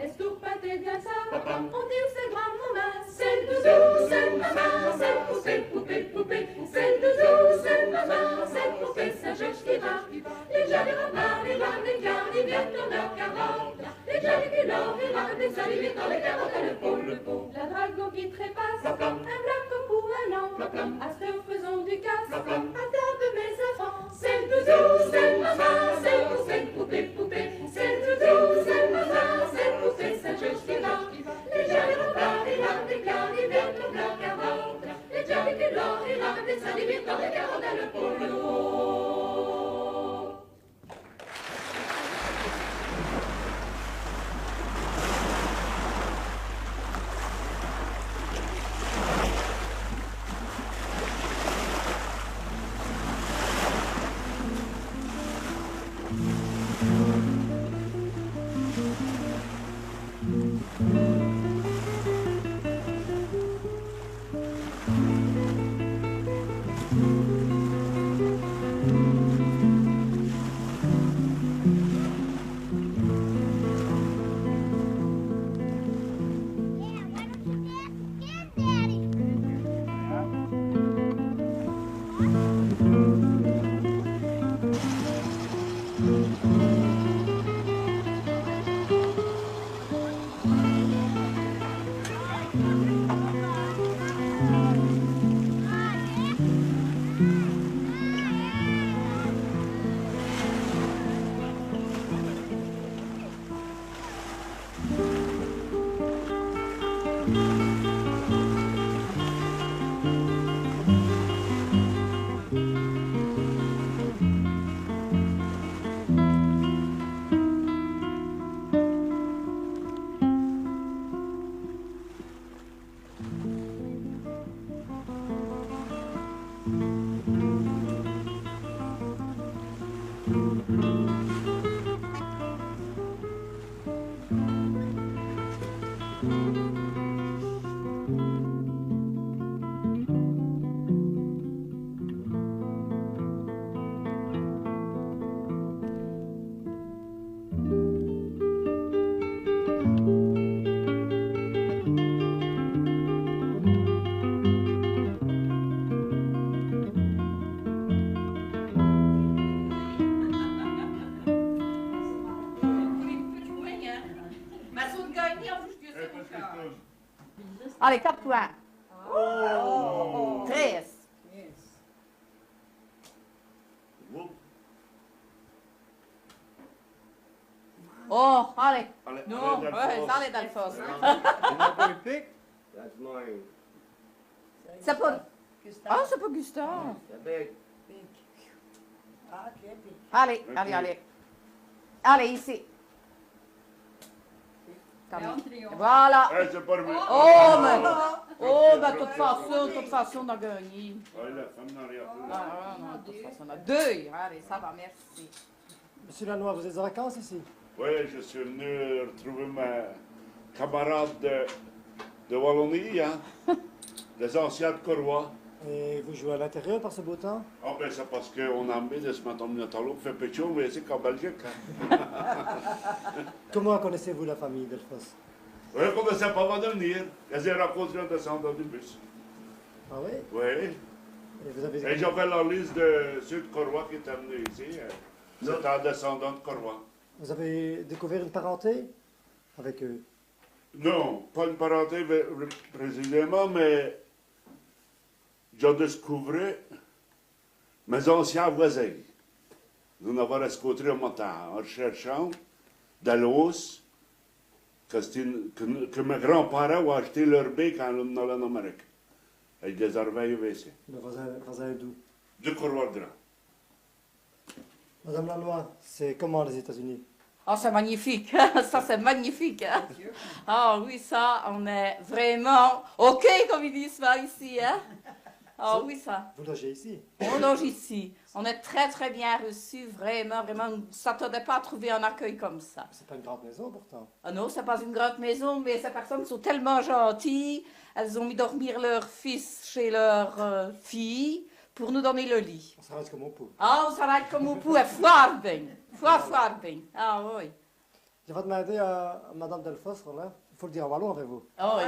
Speaker 3: Estourpaté bien ça, on tire ses bras en main. C'est le doudou, c'est le maman, c'est le poupée, poupée, poupée. C'est le doudou, c'est le maman, c'est le poupée Saint-Georges qui va. Les jeunes ramas, il y a des cartes, des vertes dans leur carotte. Les jeunes culottes, il y a des saluts dans les carottes à le pot. La dragon qui trépasse, un blanc pour un an. À ce faisons du casse, à table mes enfants. C'est le doudou, c'est le maman, c'est le poupée, poupée, poupée. C'est le doudou, c'est le maman, c'est le poupée Saint-Georges qui va. Les jeunes ramas, il y a des cartes, des vertes dans leur carotte. Les jeunes culottes, il y a des saluts dans les carottes à le pot.
Speaker 2: Allez, tape-toi. Tres. Oh, allez. Non, ouais, allez, Delphos.
Speaker 24: That's mine.
Speaker 2: C'est pas... Ah, c'est pas Gustave.
Speaker 24: That's big.
Speaker 2: Allez, allez, allez. Allez, ici. Voilà.
Speaker 25: C'est pas le
Speaker 2: Oh, mais... Oh, ben, de toute façon, on a gagné.
Speaker 25: Ouais, la femme n'a rien fait.
Speaker 2: Ah, non, de toute façon, on a 2. Allez, ça va, merci.
Speaker 12: Monsieur Lanois, vous êtes de vacances ici?
Speaker 25: Oui, je suis venu retrouver ma camarade de Wallonie, hein, les anciens de Corroy.
Speaker 12: Et vous jouez à l'intérieur par ce beau temps?
Speaker 25: Ah ben c'est parce qu'on a mis de ce matin de talon pour faire petit, mais c'est qu'en Belgique. Hein.
Speaker 12: Comment connaissez-vous la famille Delphos?
Speaker 25: Oui, je ne connaissais pas avant de venir. J'ai rencontré un descendant du bus.
Speaker 12: Ah oui?
Speaker 25: Oui.
Speaker 12: Et vous avez...
Speaker 25: Et j'avais la liste de ceux de Corroy qui étaient venus ici. C'était un descendant de Corroy.
Speaker 12: Vous avez découvert une parenté avec eux?
Speaker 25: Non, pas une parenté précisément, mais j'ai découvert mes anciens voisins. Nous avons rencontré un matin en cherchant de l'os que mes grands-parents ont acheté leur bec quand on allait en Amérique. Et ils les avaient ici.
Speaker 12: Le voisin d'où?
Speaker 25: De Corroy-Grand.
Speaker 12: Madame Lanois, c'est comment les États-Unis?
Speaker 2: Oh, c'est magnifique. Ça, c'est magnifique. Hein? Ah oui, ça, on est vraiment OK, comme ils disent ça ici. Hein? Ah oui, ça.
Speaker 12: Vous logez ici?
Speaker 2: On loge ici. On est très, très bien reçus. Vraiment, vraiment. On ne s'attendait pas à trouver un accueil comme ça.
Speaker 12: C'est pas une grande maison, pourtant.
Speaker 2: Ah non, c'est pas une grande maison, mais ces personnes sont tellement gentilles. Elles ont mis dormir leur fils chez leur fille pour nous donner le lit.
Speaker 12: On s'arrête comme on peut.
Speaker 2: Ah, on s'arrête comme on peut. Fort bien. Fort bien. Ah oui.
Speaker 12: Je vais demander à Madame Delphos, là. Il faut le dire en wallon avec vous.
Speaker 2: Ah oui.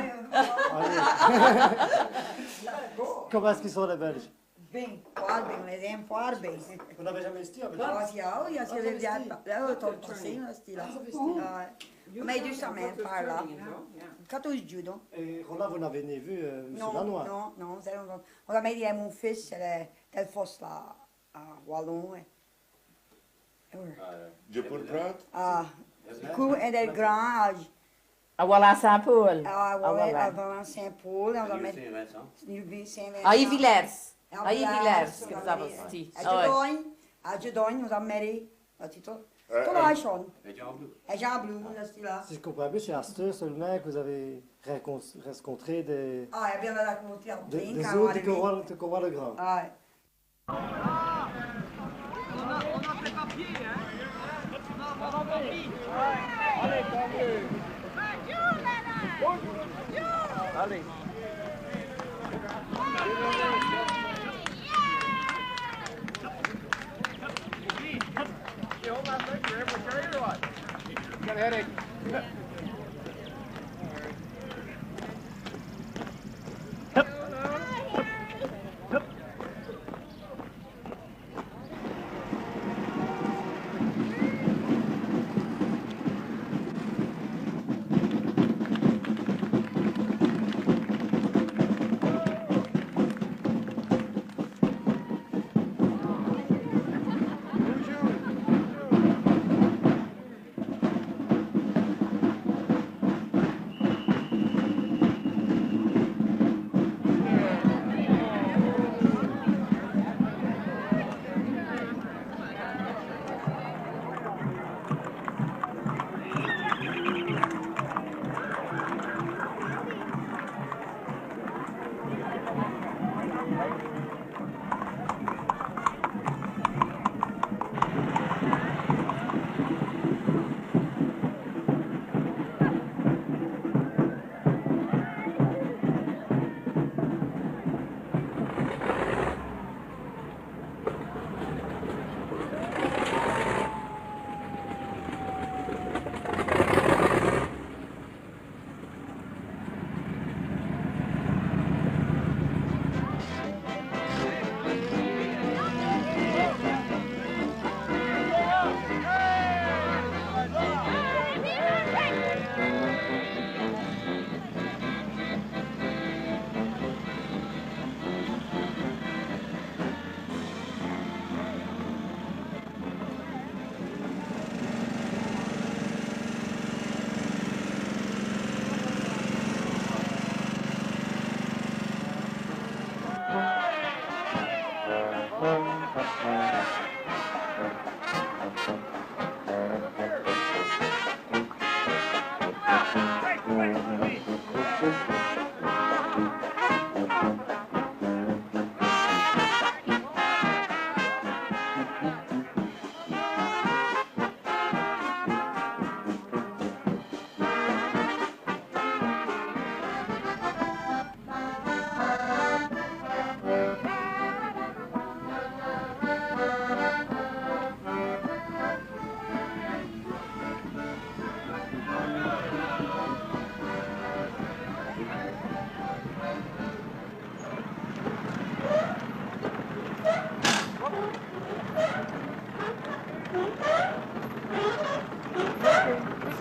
Speaker 12: Comment est-ce qu'ils sont les Belges?
Speaker 5: Bem, fora bem, mas é fora bem.
Speaker 12: Vous n'avez jamais estive avec
Speaker 5: Ja, ja, ze hebben ja, dat tot zien als die là. Mais du semaine par là. 14 judo.
Speaker 12: Et Roland, vous n'avez ni vu Monsieur Lanois?
Speaker 5: Non, non, on a mis mon fils, Delphos là, à Wallon.
Speaker 25: Je peux le prendre?
Speaker 5: Ah, du coup, elle est grand.
Speaker 2: À Wallan-Saint-Paul.
Speaker 5: Ah, ouais, à Wallan-Saint-Paul. On va mettre Saint-Vincent.
Speaker 2: À Yvillers. À Yvillers, que vous avez dit.
Speaker 5: À Jedonne, nous avons mis. Tout là, Sean. Et Jean Blou, là.
Speaker 12: Si je comprends bien, c'est à Astor seulement que vous avez rencontré des...
Speaker 5: Ah, il y a bien rencontré
Speaker 12: des autres de Corroy-le-Grand.
Speaker 5: Ah,
Speaker 21: On a fait papier, hein? On a papier. Allez, tant mieux. Allez. You hold that thing, you're able to carry it or what? Got a headache.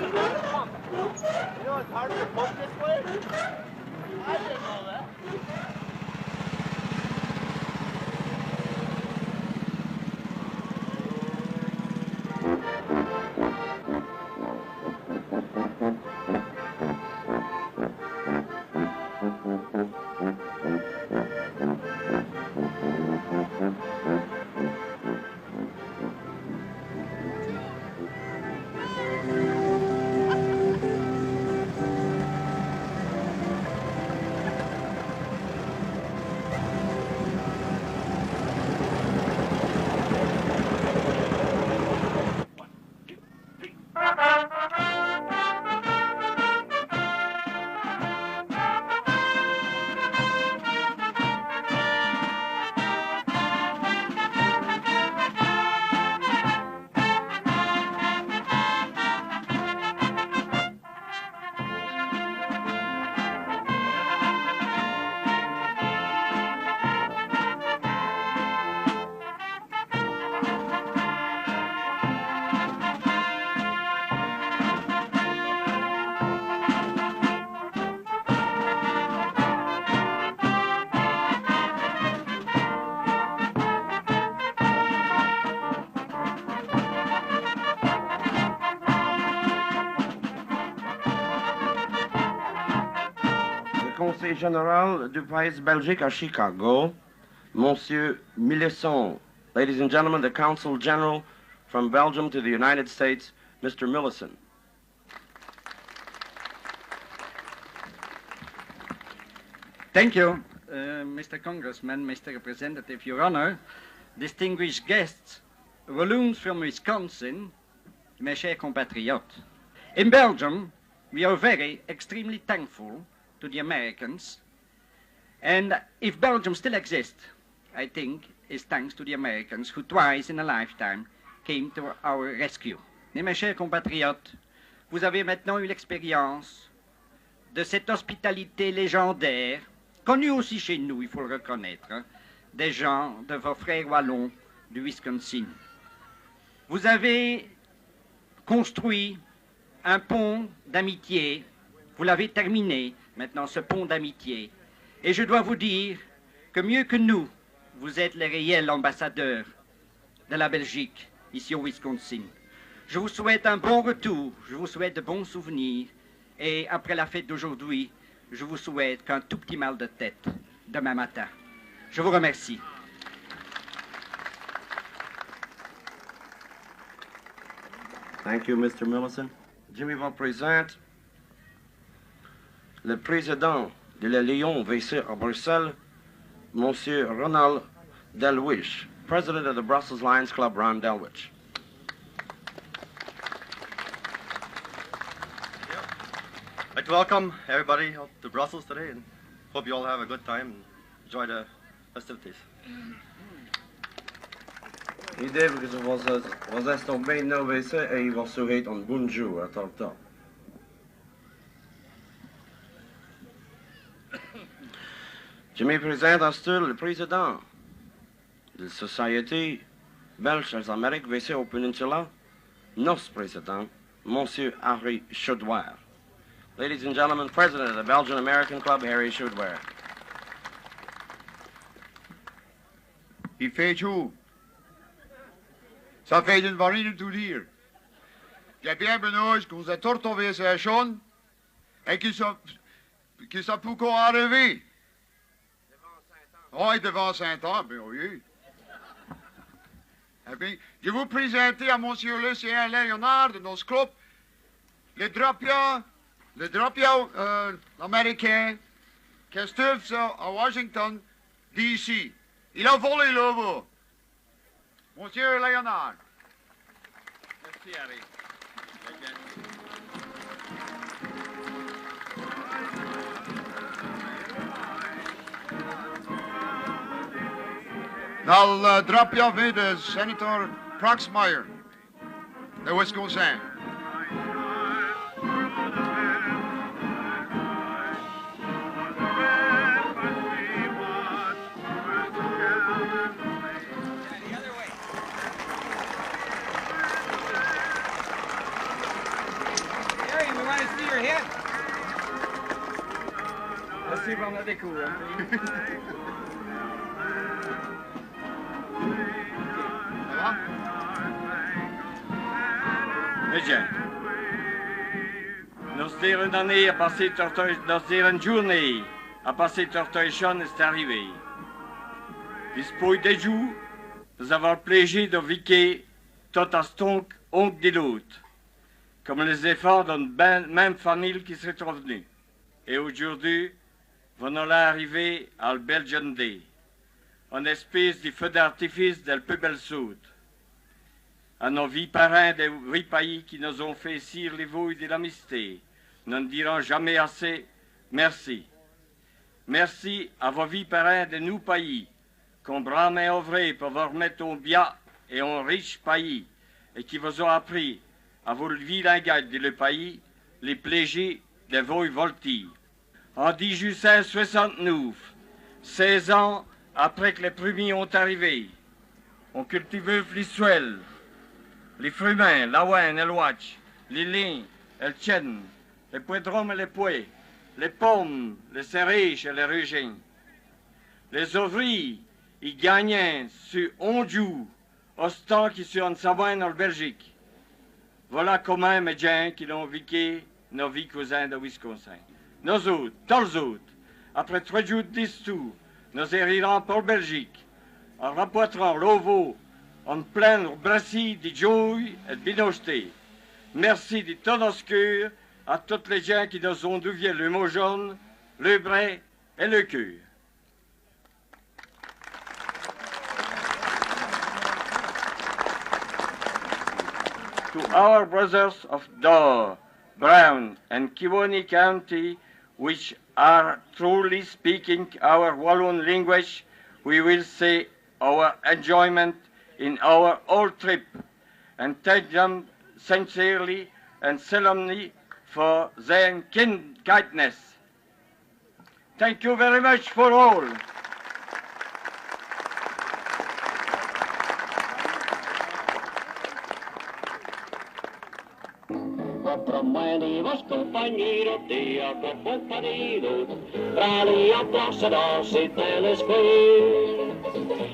Speaker 21: know it's harder to boat this way? I didn't know that.
Speaker 1: Conseil général du pays Belgique à Chicago, Monsieur Millesson. Ladies and gentlemen, the Consul General from Belgium to the United States, Mr. Millesson.
Speaker 6: Thank you, Mr. Congressman, Mr. Representative, Your Honor, distinguished guests, Walloons from Wisconsin, mes chers compatriotes. In Belgium, we are extremely thankful to the Americans, and if Belgium still exists, I think it's thanks to the Americans who twice in a lifetime came to our rescue. Et mes chers compatriotes, vous avez maintenant eu l'expérience de cette hospitalité légendaire, connue aussi chez nous, il faut le reconnaître, hein, des gens de vos frères wallons du Wisconsin. Vous avez construit un pont d'amitié, vous l'avez terminé, maintenant ce pont d'amitié, et je dois vous dire que mieux que nous, vous êtes les réels ambassadeurs de la Belgique, ici au Wisconsin. Je vous souhaite un bon retour, je vous souhaite de bons souvenirs, et après la fête d'aujourd'hui, je vous souhaite qu'un tout petit mal de tête demain matin. Je vous remercie.
Speaker 1: Thank you, Mr. Millesson. Jimmy va présenter le président de la Lyon WC à Bruxelles, Monsieur Ronald Delwish, President of the Brussels Lions Club, Ron Delwish.
Speaker 9: I'd like to welcome everybody out to Brussels today and hope you all have a good time and enjoy the festivities.
Speaker 1: Idee was est nog bij nou WC en je was zo heet aan Bonjour à Tartar. Jimmy présente à Stul le président de la Société Belge des Amériques WC au Peninsula, notre président, Monsieur Harry Chaudware. Ladies and gentlemen, President of the Belgian American Club, Harry Chaudware.
Speaker 11: Il fait chaud. Ça fait une varine tout dire. J'ai bien besoin que vous êtes retrouvé ces choses et que ça peut encore arriver. Oui, devant Saint-Anne, bien oui. Eh bien, je vous présente à Monsieur Lucien Léonard de notre club, le drapeau américain qui se trouve à Washington, D.C. Il a volé le Monsieur Léonard.
Speaker 9: Merci, Harry.
Speaker 11: Dans le drapeau vient de sénateur Proxmire de Wisconsin.
Speaker 6: your head. Merci pour la déco. Medje. Nos dire une année à passer Tortoy, nos dire une journée à passer Tortoy-Chon est arrivé. Dispois de jours, nous avons le plaisir de vivre tout à stonk oncle de l'autre, comme les efforts d'une même famille qui se retrouve venue. Et aujourd'hui, nous allons arriver à le Belgian Day, une espèce de feu d'artifice del plus bel sud. À nos vies parrains des 8 pays qui nous ont fait cire les vouilles de l'amitié, nous ne dirons jamais assez merci. Merci à vos vies parrains de nos pays, qu'on brame et œuvré pour vous remettre au bien et en riche pays, et qui vous ont appris à vous vilanger de le pays, les plaisirs de vos voltiges. En 1869, 16 ans après que les premiers ont arrivé, on cultivait les suels, les fruits, l'avoine et le watch, les lignes et le chêne, les poidrons et les pois, les pommes, les cerises et les rugins. Les ouvriers, ils gagnaient sur 11 jours, au temps qu'ils sont en Savoie en Belgique. Voilà comment les gens qui l'ont vécu nos vies cousins de Wisconsin. Nous autres, tous les autres, après 3 jours de discours, nous irons pour Belgique, en rapportant l'ovo en plein brassis de joie et de binosté. Merci de tout nos cœurs à toutes les gens qui nous ont donné le mot jaune, le bras et le cœur. To our brothers of Dorr, Brown and Kiwani County, which are truly speaking our Walloon language, we will say our enjoyment in our whole trip and thank them sincerely and solemnly for their kindness. Thank you very much for all.
Speaker 3: Vos compañeros de acompañados, rally applausos y telescope.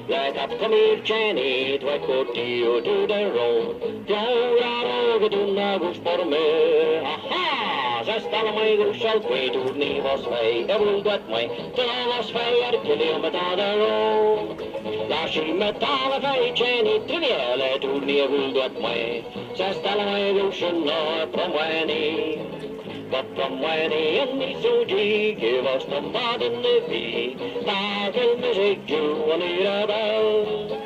Speaker 3: Let up come here, Jenny, to a cotillo to the road. Gloria, do navos por me. Aha! Já está lá mãe do chão, que turni vos vei. Eu vou do mãe, então vos vei, que lhe matar da road. Lasci metà fai Jenny, triviale, turni e vul do mãe. Já está lá mãe do chão, no promueni. Promueni en mi sugi, que vos tombado en de vi. La que me se giù bell.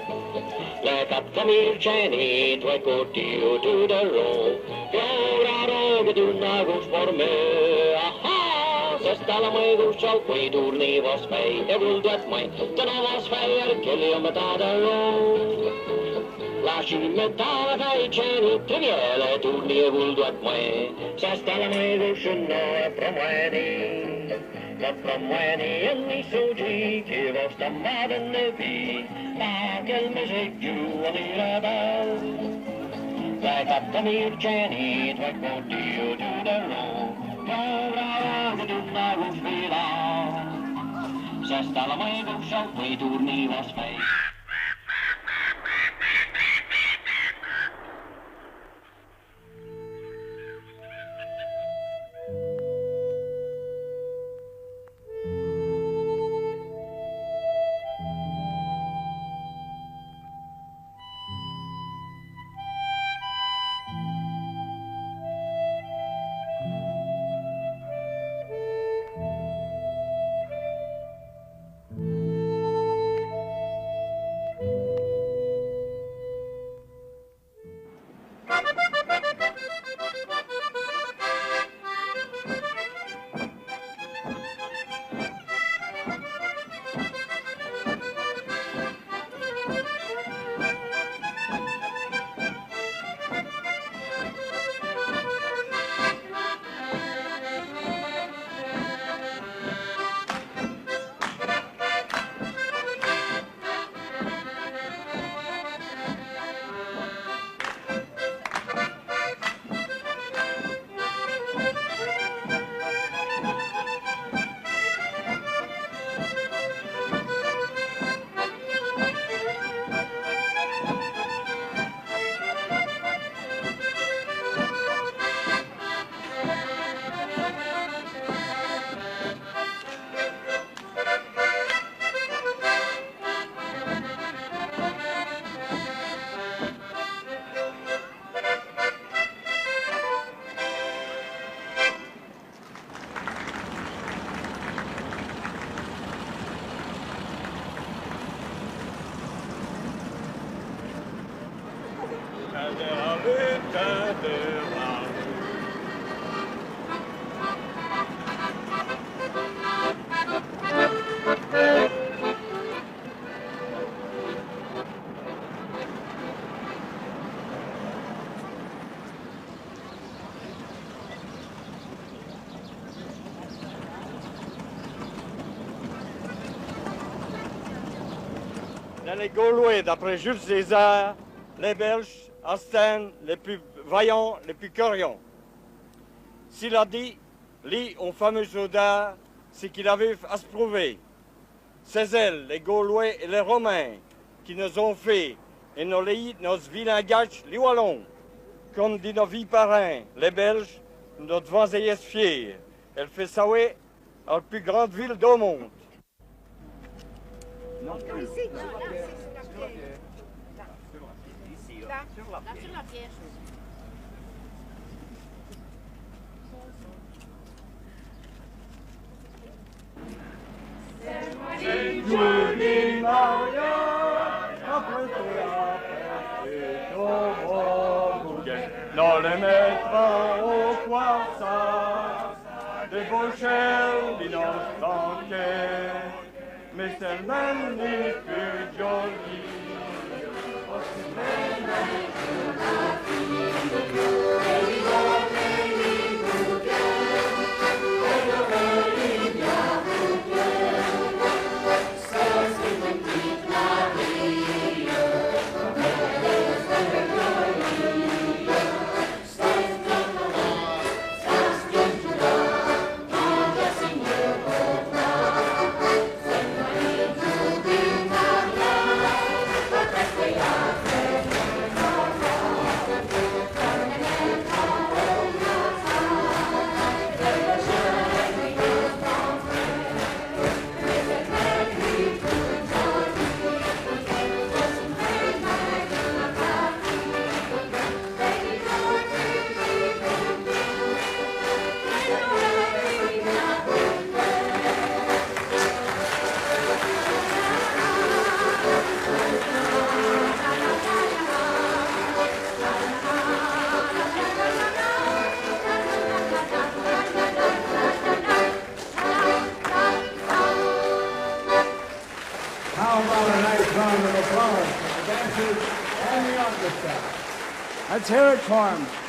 Speaker 3: Let up come here, Jenny, to a cotillo to the road. Gloria, che tu navos por me. Aha! Se sta la mãe do chão, que turni vos fei. E vul do mãe, tu não vos fei, que lhe matar da road. Lasci metà fai Jenny, triviale, turni e vul do mãe. Se sta la mãe do chão, no promueni. La promueni en mi sugi, che vos tombado en de vi. Ma che il mese giù a dire bell. Like up come here, Jenny, to a cotillo to the road. Gloria, che tu navos vila. Se sta la mãe do chão, que turni vos fei.
Speaker 7: éteint de rage.
Speaker 10: Les Gaulois, d'après Jules César, les Belges, Astin, les plus vaillants, les plus curieux. S'il a dit, lit au fameux soldats, c'est qu'il avait à se prouver. C'est elles, les Gaulois et les Romains, qui nous ont fait, et nos vilains gages, les Wallons. Comme dit nos vies parrains, les Belges, nous devons y être fiers. Elle fait savoir à la plus grande ville du monde.
Speaker 21: Non, ici, là, c'est sur la pierre. Ici, là, sur la pierre.
Speaker 7: C'est Julie Maria, dans les mettre au croissant, des Beauchelles, d'innocents mais c'est même les plus jolies.
Speaker 21: How about a nice round of applause for the dancers and the orchestra? Let's hear it for them.